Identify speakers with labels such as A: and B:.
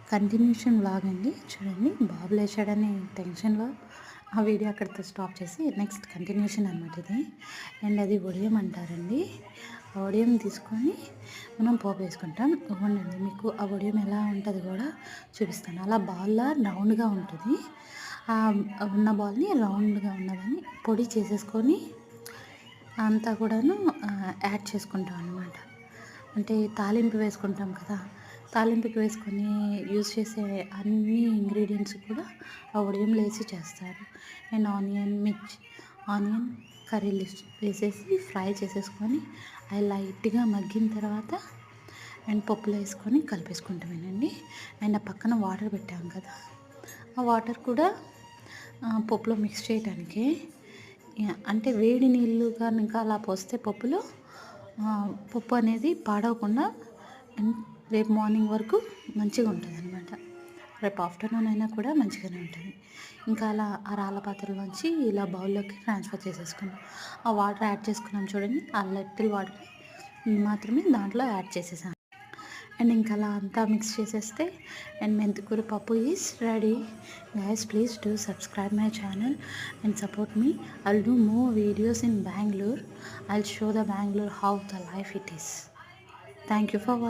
A: Continuation vlog అండి. చూడండి, బాబు లేచాడని టెన్షన్‌లో ఆ వీడియో అక్కడితో స్టాప్ చేసి నెక్స్ట్ కంటిన్యూషన్ అనమాట ఇది. అండ్ అది వడియం అంటారండి. ఆ వడియం తీసుకొని మనం పోపు వేసుకుంటాం. ఇవ్వండి మీకు ఆ వడియం ఎలా ఉంటది కూడా చూపిస్తాను. అలా బాల్‌లా రౌండ్‌గా ఉంటది. ఉన్న బాల్‌ని రౌండ్‌గా ఉన్నదాన్ని పొడి చేసేసుకొని అంతా కూడాను యాడ్ చేసుకుంటాం అనమాట. అంటే తాలింపు వేసుకుంటాం కదా! తాలింపుకి వేసుకొని యూజ్ చేసే అన్ని ఇంగ్రీడియంట్స్ కూడా ఆ వడియంలో వేసి చేస్తారు. అండ్ ఆనియన్ కర్రీ లీవ్స్ వేసేసి ఫ్రై చేసేసుకొని అవి లైట్‌గా మగ్గిన తర్వాత అండ్ పప్పులో వేసుకొని కలిపేసుకుంటామేనండి. అండ్ ఆ పక్కన వాటర్ పెట్టాం కదా! ఆ వాటర్ కూడా పప్పులో మిక్స్ చేయటానికి. అంటే వేడి నీళ్ళు కనుక అలా పోస్తే పప్పులో పప్పు అనేది పాడవకుండా అండ్ రేపు మార్నింగ్ వరకు మంచిగా ఉంటుందన్నమాట. రేపు ఆఫ్టర్నూన్ అయినా కూడా మంచిగానే ఉంటుంది. ఇంకా అలా ఆ రాళ్ళ పాత్రలోంచి ఇలా బౌల్లోకి ట్రాన్స్ఫర్ చేసేసుకున్నాం. ఆ వాటర్ యాడ్ చేసుకున్నాం చూడండి, ఆ లిటిల్ వాటర్ మాత్రమే దాంట్లో యాడ్ చేసేసాను. అండ్ ఇంకా అలా అంతా మిక్స్ చేసేస్తే అండ్ మెంతికూర పప్పు is ready. Guys, please do subscribe my channel and support me. I'll do more videos in Bangalore. I'll show the Bangalore how the life it is. Thank you for watching.